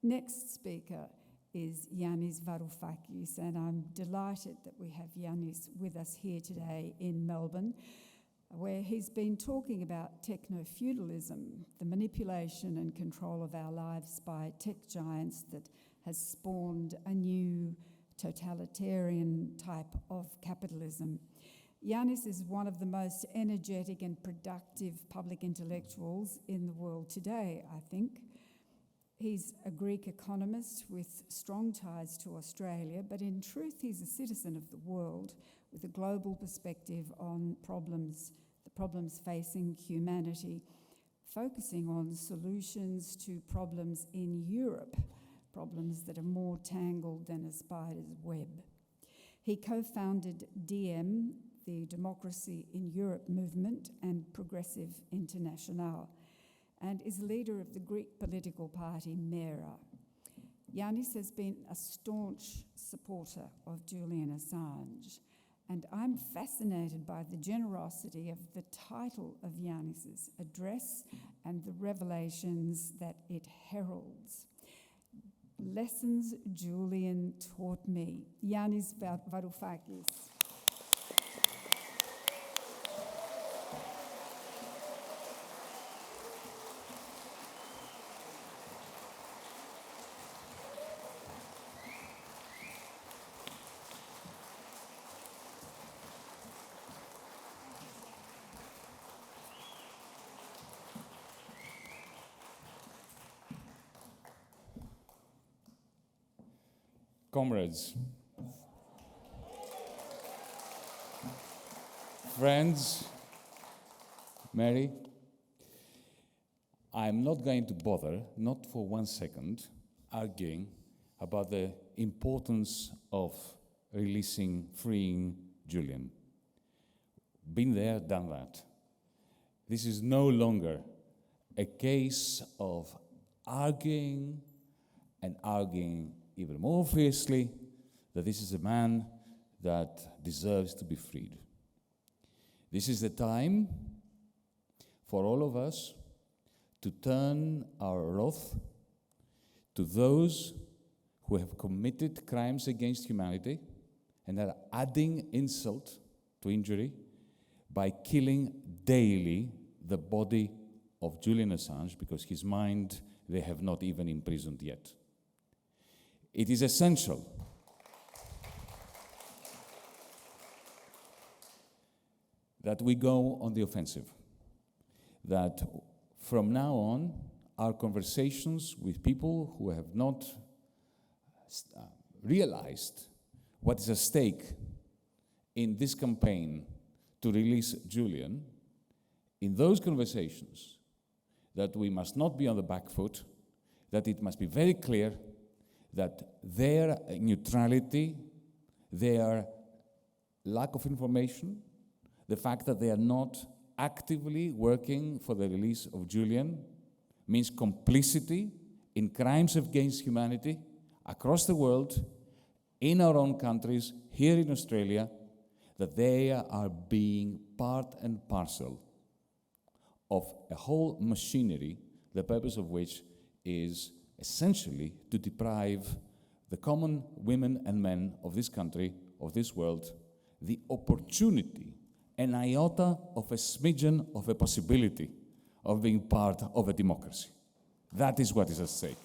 next speaker is Yanis Varoufakis, and I'm delighted that we have Yanis with us here today in Melbourne, where he's been talking about technofeudalism, the manipulation and control of our lives by tech giants that has spawned a new totalitarian type of capitalism. Yanis is one of the most energetic and productive public intellectuals in the world today, I think. He's a Greek economist with strong ties to Australia, but in truth he's a citizen of the world with a global perspective on the problems facing humanity, focusing on solutions to problems in Europe, problems that are more tangled than a spider's web. He co-founded DM, the Democracy in Europe movement, and Progressive International, and is leader of the Greek political party Mera. Yanis has been a staunch supporter of Julian Assange, and I'm fascinated by the generosity of the title of Yanis's address and the revelations that it heralds. Lessons Julian Taught Me. Yanis Varoufakis. Comrades, friends, Mary, I'm not going to bother, not for 1 second, arguing about the importance of freeing Julian. Been there, done that. This is no longer a case of arguing even more fiercely that this is a man that deserves to be freed. This is the time for all of us to turn our wrath to those who have committed crimes against humanity and are adding insult to injury by killing daily the body of Julian Assange, because his mind they have not even imprisoned yet. It is essential that we go on the offensive, that from now on, our conversations with people who have not realized what is at stake in this campaign to release Julian, in those conversations, that we must not be on the back foot, that it must be very clear that their neutrality, their lack of information, the fact that they are not actively working for the release of Julian means complicity in crimes against humanity across the world, in our own countries, here in Australia, that they are being part and parcel of a whole machinery, the purpose of which is essentially to deprive the common women and men of this country, of this world, the opportunity, an iota of a smidgen of a possibility of being part of a democracy. That is what is at stake.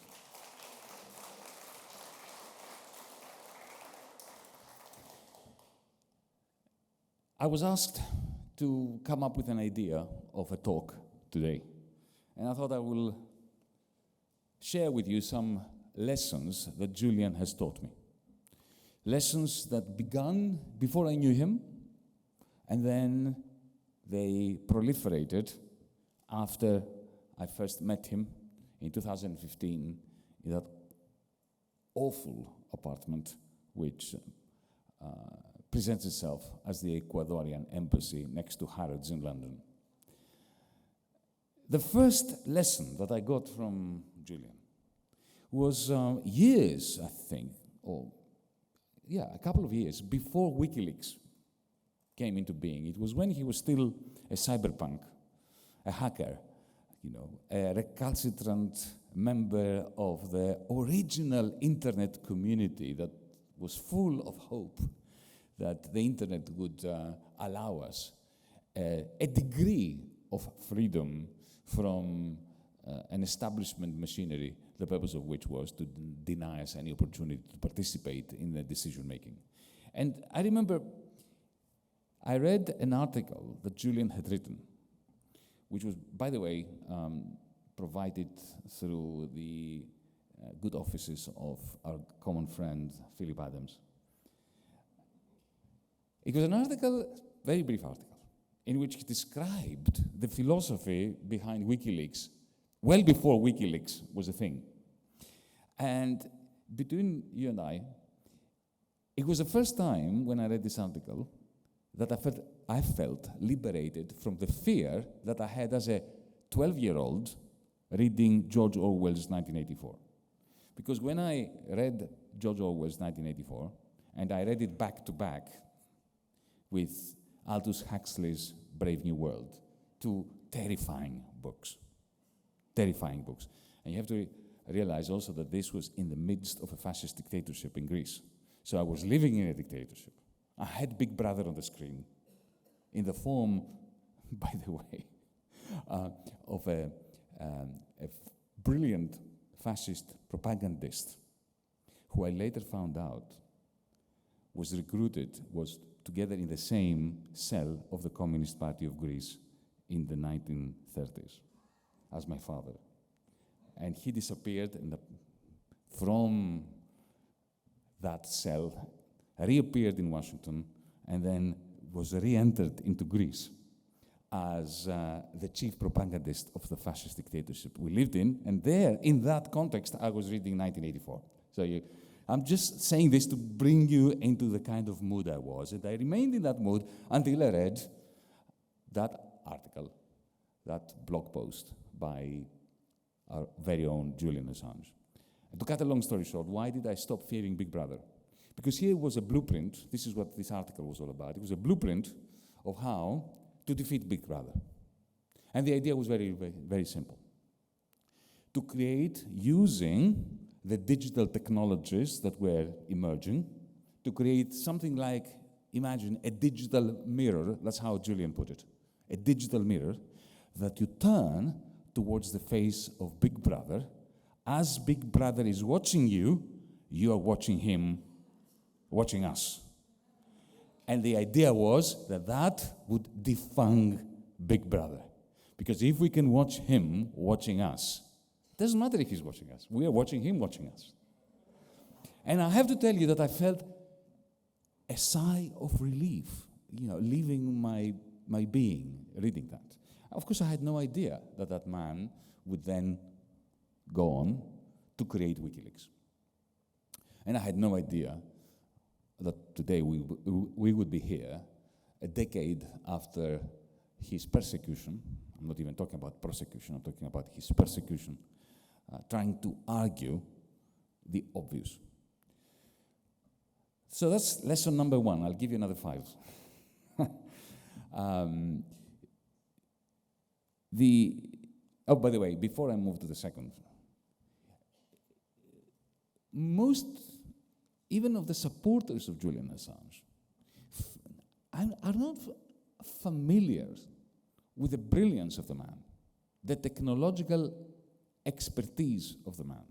I was asked to come up with an idea of a talk today, and I thought I will share with you some lessons that Julian has taught me. Lessons that began before I knew him, and then they proliferated after I first met him in 2015 in that awful apartment which presents itself as the Ecuadorian embassy next to Harrods in London. The first lesson that I got from Julian was years, I think, a couple of years before WikiLeaks came into being. It was when he was still a cyberpunk, a hacker, a recalcitrant member of the original internet community that was full of hope that the internet would allow us a degree of freedom from an establishment machinery, the purpose of which was to deny us any opportunity to participate in the decision-making. And I remember I read an article that Julian had written, which was, by the way, provided through the good offices of our common friend, Philip Adams. It was an article, very brief article, in which he described the philosophy behind WikiLeaks, well before WikiLeaks was a thing. And between you and I, it was the first time when I read this article that I felt liberated from the fear that I had as a 12-year-old reading George Orwell's 1984. Because when I read George Orwell's 1984, and I read it back to back with Aldous Huxley's Brave New World, two terrifying books. Terrifying books. And you have to realize also that this was in the midst of a fascist dictatorship in Greece. So I was living in a dictatorship. I had Big Brother on the screen in the form, by the way, of a brilliant fascist propagandist who I later found out was together in the same cell of the Communist Party of Greece in the 1930s as my father. And he disappeared from that cell, reappeared in Washington, and then was re-entered into Greece as the chief propagandist of the fascist dictatorship we lived in. And there, in that context, I was reading 1984. So I'm just saying this to bring you into the kind of mood I was. And I remained in that mood until I read that article, that blog post by our very own Julian Assange. And to cut a long story short, why did I stop fearing Big Brother? Because here was a blueprint. This is what this article was all about. It was a blueprint of how to defeat Big Brother. And the idea was very, very, very simple. To create, using the digital technologies that were emerging, to create something like, imagine, a digital mirror, that's how Julian put it, a digital mirror that you turn towards the face of Big Brother. As Big Brother is watching you, you are watching him, watching us. And the idea was that that would defang Big Brother. Because if we can watch him watching us, it doesn't matter if he's watching us. We are watching him watching us. And I have to tell you that I felt a sigh of relief, leaving my being reading that. Of course, I had no idea that that man would then go on to create WikiLeaks. And I had no idea that today we would be here, a decade after his persecution. I'm not even talking about prosecution, I'm talking about his persecution, trying to argue the obvious. So that's lesson number one. I'll give you another 5. By the way, before I move to the second, most, even of the supporters of Julian Assange, are not familiar with the brilliance of the man, the technological expertise of the man.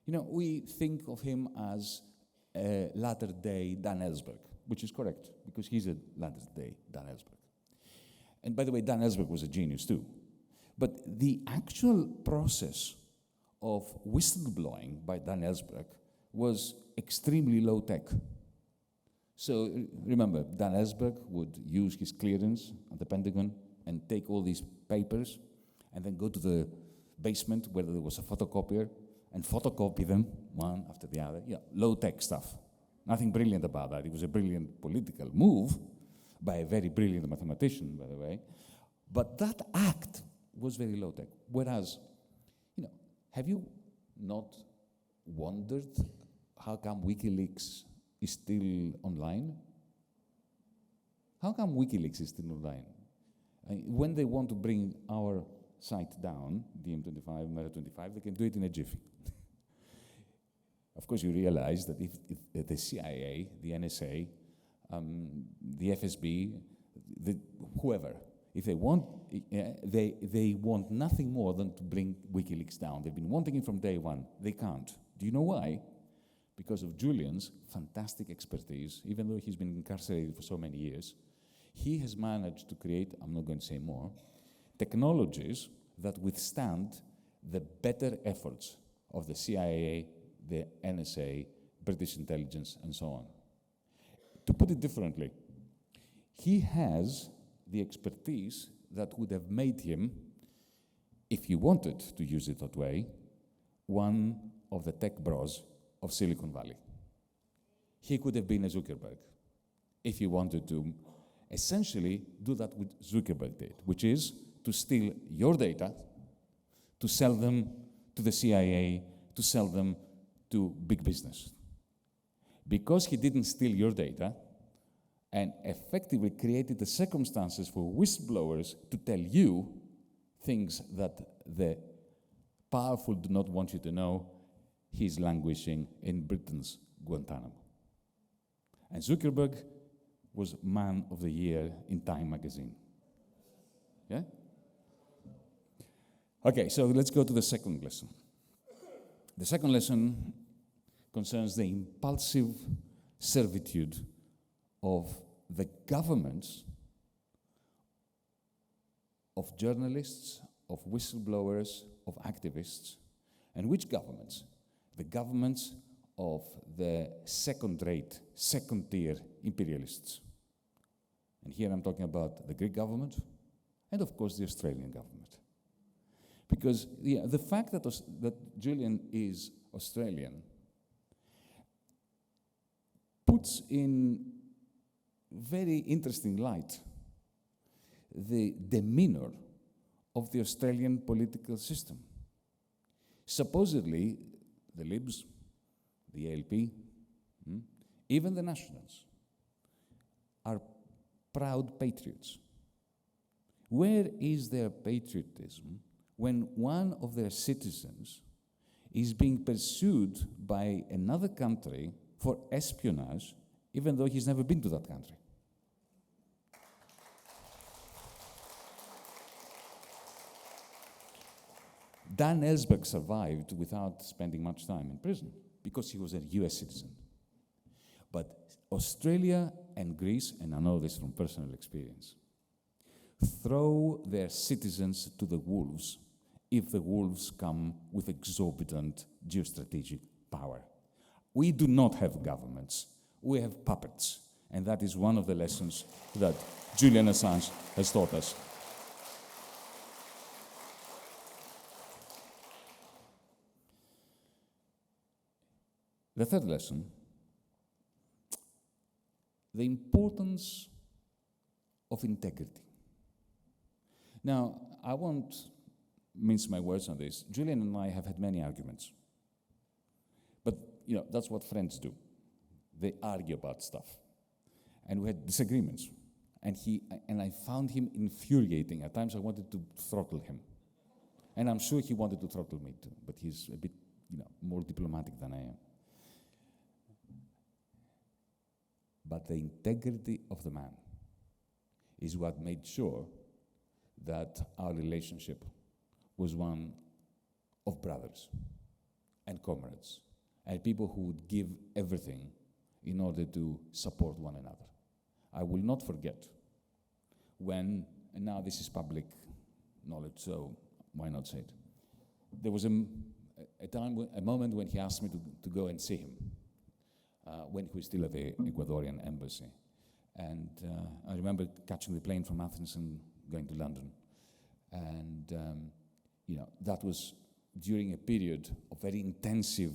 We think of him as a latter-day Dan Ellsberg, which is correct, because he's a latter-day Dan Ellsberg. And by the way, Dan Ellsberg was a genius too. But the actual process of whistleblowing by Dan Ellsberg was extremely low-tech. So remember, Dan Ellsberg would use his clearance at the Pentagon and take all these papers and then go to the basement where there was a photocopier and photocopy them one after the other. Low-tech stuff. Nothing brilliant about that. It was a brilliant political move by a very brilliant mathematician, by the way. But that act was very low-tech. Whereas, have you not wondered how come WikiLeaks is still online? How come WikiLeaks is still online? When they want to bring our site down, DM25, Mera25, they can do it in a jiffy. Of course, you realize that if the CIA, the NSA, the FSB, whoever, if they want, they want nothing more than to bring WikiLeaks down. They've been wanting it from day one. They can't. Do you know why? Because of Julian's fantastic expertise. Even though he's been incarcerated for so many years, he has managed to create, I'm not going to say more, technologies that withstand the better efforts of the CIA, the NSA, British intelligence, and so on. To put it differently, he has the expertise that would have made him, if he wanted to use it that way, one of the tech bros of Silicon Valley. He could have been a Zuckerberg if he wanted to essentially do that what Zuckerberg did, which is to steal your data, to sell them to the CIA, to sell them to big business. Because he didn't steal your data and effectively created the circumstances for whistleblowers to tell you things that the powerful do not want you to know, he's languishing in Britain's Guantanamo. And Zuckerberg was Man of the Year in Time magazine. Yeah? Okay, so let's go to the second lesson. The second lesson concerns the impulsive servitude of the governments, of journalists, of whistleblowers, of activists. And which governments? The governments of the second-rate, second-tier imperialists. And here I'm talking about the Greek government and, of course, the Australian government. Because the fact that Julian is Australian puts in very interesting light the demeanor of the Australian political system. Supposedly, the Libs, the ALP, even the Nationals, are proud patriots. Where is their patriotism when one of their citizens is being pursued by another country for espionage, even though he's never been to that country? Dan Ellsberg survived without spending much time in prison because he was a US citizen. But Australia and Greece, and I know this from personal experience, throw their citizens to the wolves if the wolves come with exorbitant geostrategic power. We do not have governments, we have puppets, and that is one of the lessons that Julian Assange has taught us. The third lesson, the importance of integrity. Now, I won't mince my words on this. Julian and I have had many arguments. But, that's what friends do. They argue about stuff. And we had disagreements. And I found him infuriating. At times I wanted to throttle him. And I'm sure he wanted to throttle me too, but he's a bit, more diplomatic than I am. But the integrity of the man is what made sure that our relationship was one of brothers and comrades and people who would give everything in order to support one another. I will not forget when, and now this is public knowledge, so why not say it? There was a moment when he asked me to go and see him. When he was still at the Ecuadorian embassy. And I remember catching the plane from Athens and going to London. And, that was during a period of very intensive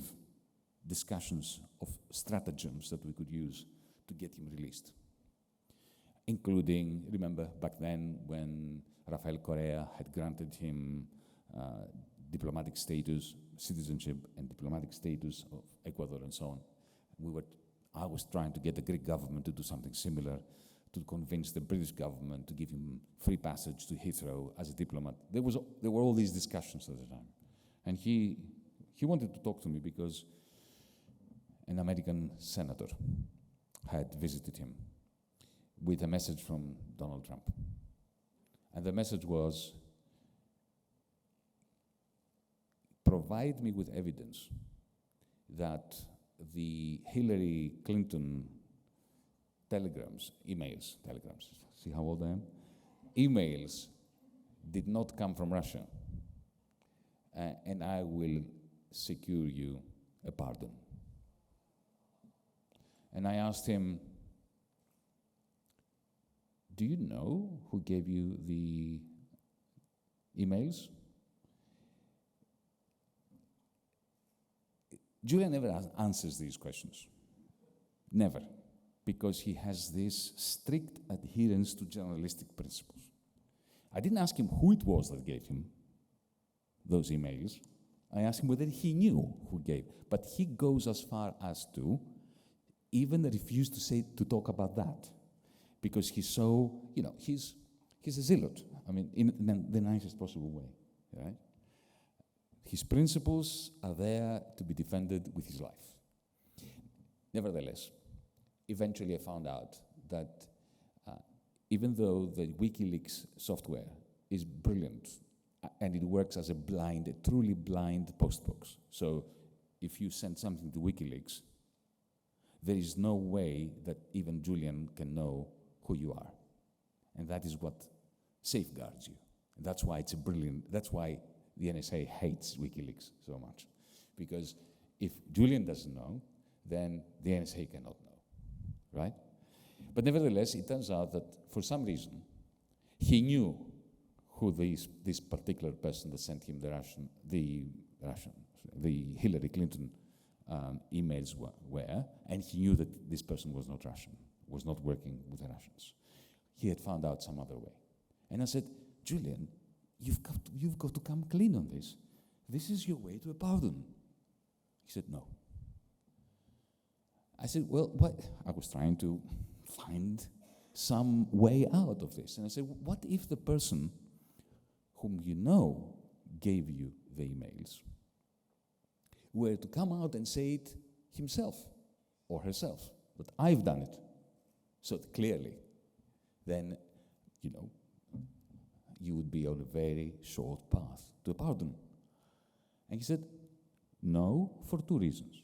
discussions of stratagems that we could use to get him released. Including, remember, back then when Rafael Correa had granted him diplomatic status, citizenship and diplomatic status of Ecuador and so on. I was trying to get the Greek government to do something similar to convince the British government to give him free passage to Heathrow as a diplomat. There were all these discussions at the time. And he wanted to talk to me because an American senator had visited him with a message from Donald Trump. And the message was, provide me with evidence that the Hillary Clinton emails, see how old I am? Emails did not come from Russia, and I will secure you a pardon. And I asked him, do you know who gave you the emails? Julian never answers these questions. Never. Because he has this strict adherence to journalistic principles. I didn't ask him who it was that gave him those emails. I asked him whether he knew who gave. But he goes as far as to even refuse to talk about that. Because he's so, he's a zealot. I mean, in the nicest possible way, right? His principles are there to be defended with his life. Nevertheless, eventually I found out that even though the WikiLeaks software is brilliant and it works as a truly blind postbox, so if you send something to WikiLeaks, there is no way that even Julian can know who you are. And that is what safeguards you. And that's why that's why the NSA hates WikiLeaks so much. Because if Julian doesn't know, then the NSA cannot know, right? But nevertheless, it turns out that for some reason, he knew who this particular person that sent him the Hillary Clinton emails were, and he knew that this person was not Russian, was not working with the Russians. He had found out some other way. And I said, Julian, you've got to come clean on this. This is your way to a pardon. He said, no. I said, well, what? I was trying to find some way out of this. And I said, what if the person whom you know gave you the emails were to come out and say it himself or herself, that I've done it, so clearly, then, you would be on a very short path to a pardon. And he said, no, for two reasons.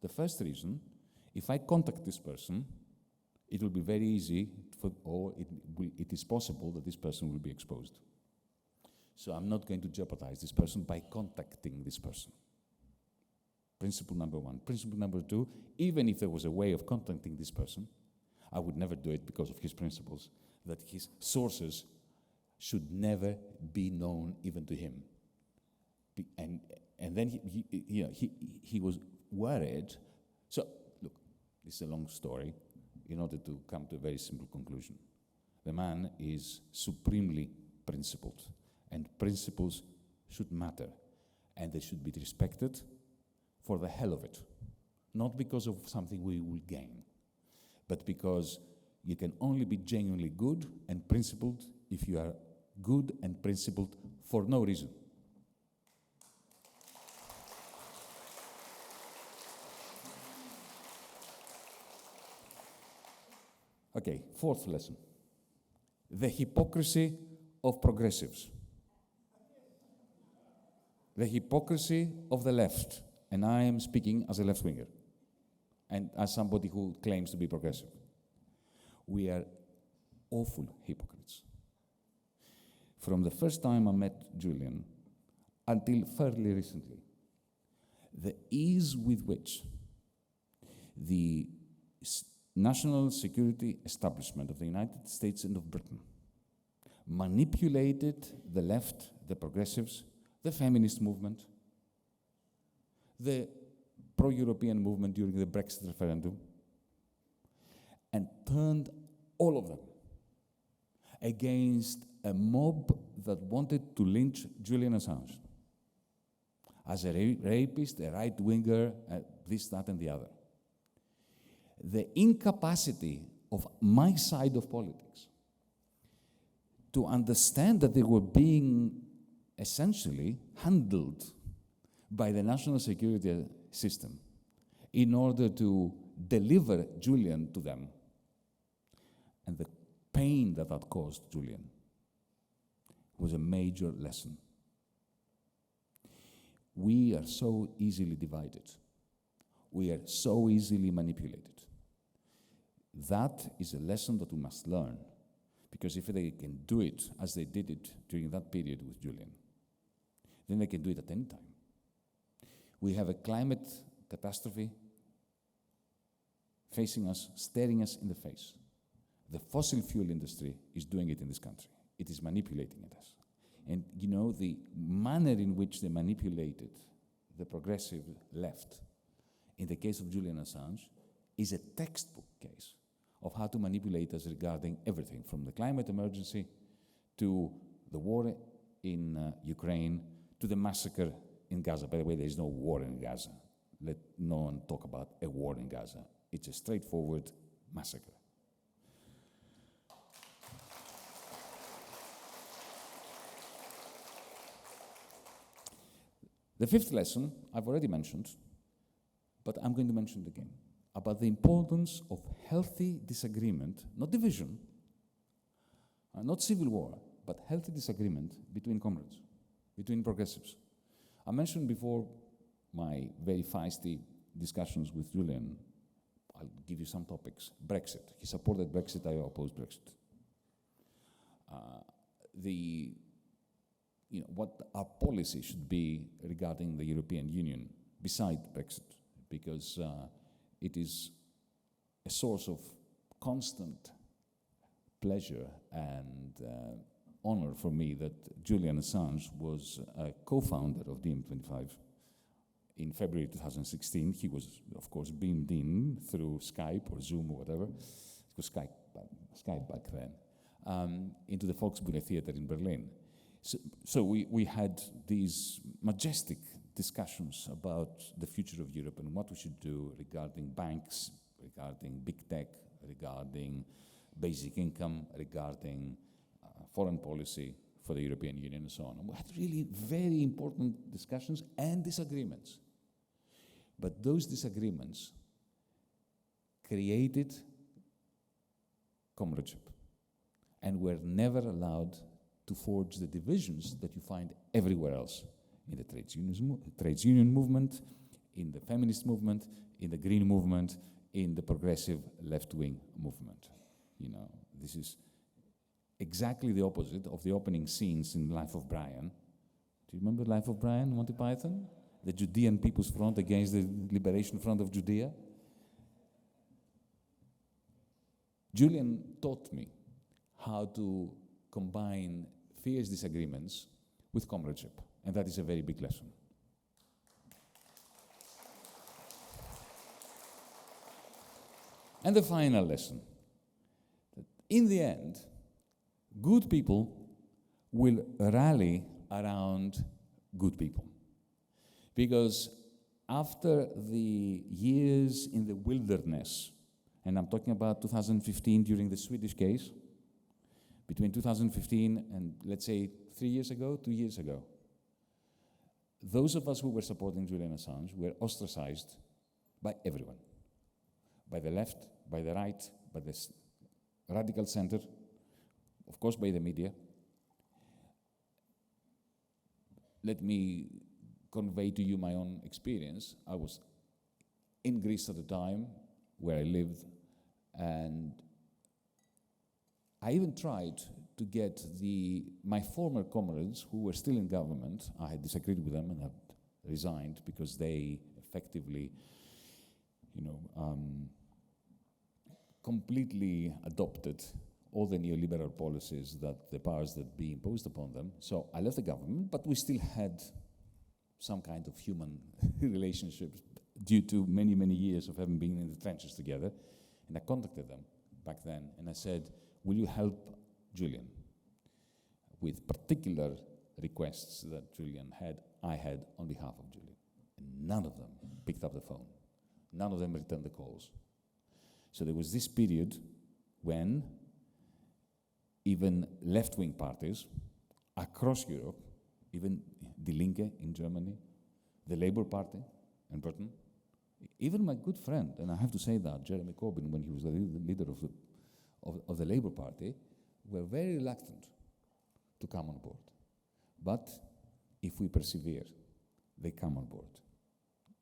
The first reason, if I contact this person, it will be very easy, it is possible that this person will be exposed. So I'm not going to jeopardize this person by contacting this person. Principle number one. Principle number two, even if there was a way of contacting this person, I would never do it because of his principles, that his sources should never be known even to him. And then he was worried. So, look, this is a long story in order to come to a very simple conclusion. The man is supremely principled, and principles should matter, and they should be respected for the hell of it, not because of something we will gain, but because you can only be genuinely good and principled if you are good and principled for no reason. Okay, fourth lesson. The hypocrisy of progressives. The hypocrisy of the left. And I am speaking as a left-winger and as somebody who claims to be progressive. We are awful hypocrites. From the first time I met Julian until fairly recently, the ease with which the national security establishment of the United States and of Britain manipulated the left, the progressives, the feminist movement, the pro-European movement during the Brexit referendum, and turned all of them against a mob that wanted to lynch Julian Assange as a rapist, a right-winger, this, that, and the other. The incapacity of my side of politics to understand that they were being essentially handled by the national security system in order to deliver Julian to them, and the pain that that caused Julian was a major lesson. We are so easily divided. We are so easily manipulated. That is a lesson that we must learn, because if they can do it as they did it during that period with Julian, then they can do it at any time. We have a climate catastrophe facing us, staring us in the face. The fossil fuel industry is doing it in this country. It is manipulating us. And you know, the manner in which they manipulated the progressive left in the case of Julian Assange is a textbook case of how to manipulate us regarding everything, from the climate emergency to the war in Ukraine to the massacre in Gaza. By the way, there is no war in Gaza. Let no one talk about a war in Gaza. It's a straightforward massacre. The fifth lesson I've already mentioned, but I'm going to mention it again, about the importance of healthy disagreement, not division, not civil war, but healthy disagreement between comrades, between progressives. I mentioned before my very feisty discussions with Julian. I'll give you some topics. Brexit. He supported Brexit, I opposed Brexit. What our policy should be regarding the European Union beside Brexit, because it is a source of constant pleasure and honor for me that Julian Assange was a co-founder of DiEM25. In February 2016, he was, of course, beamed in through Skype or Zoom or whatever. It was Skype back then, into the Volksbühne Theater in Berlin. So we had these majestic discussions about the future of Europe and what we should do regarding banks, regarding big tech, regarding basic income, regarding foreign policy for the European Union and so on. And we had really very important discussions and disagreements. But those disagreements created comradeship and were never allowed to forge the divisions that you find everywhere else, in the trades union movement, in the feminist movement, in the green movement, in the progressive left-wing movement. You know, this is exactly the opposite of the opening scenes in Life of Brian. Do you remember Life of Brian, Monty Python? The Judean People's Front against the Liberation Front of Judea. Julian taught me how to combine fierce disagreements with comradeship, and that is a very big lesson. And the final lesson, that in the end, good people will rally around good people. Because after the years in the wilderness, and I'm talking about 2015 during the Swedish case, between 2015 and, let's say, 2 years ago, those of us who were supporting Julian Assange were ostracized by everyone. By the left, by the right, by the radical center, of course by the media. Let me convey to you my own experience. I was in Greece at the time, where I lived, and I even tried to get my former comrades who were still in government. I had disagreed with them and had resigned because they effectively, completely adopted all the neoliberal policies that the powers that be imposed upon them. So I left the government, but we still had some kind of human relationships due to many, many years of having been in the trenches together. And I contacted them back then, and I said, will you help Julian with particular requests that I had on behalf of Julian? And none of them picked up the phone. None of them returned the calls. So there was this period when even left-wing parties across Europe, even Die Linke in Germany, the Labour Party in Britain, even my good friend, and I have to say that, Jeremy Corbyn, when he was the leader of the Labour Party, were very reluctant to come on board. But if we persevere, they come on board.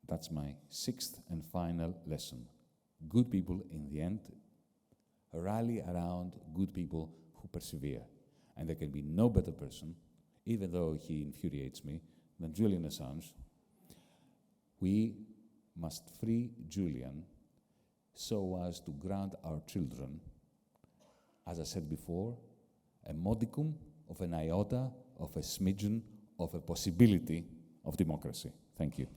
That's my sixth and final lesson. Good people, in the end, rally around good people who persevere. And there can be no better person, even though he infuriates me, than Julian Assange. We must free Julian so as to grant our children, as I said before, a modicum of an iota, of a smidgen, of a possibility of democracy. Thank you.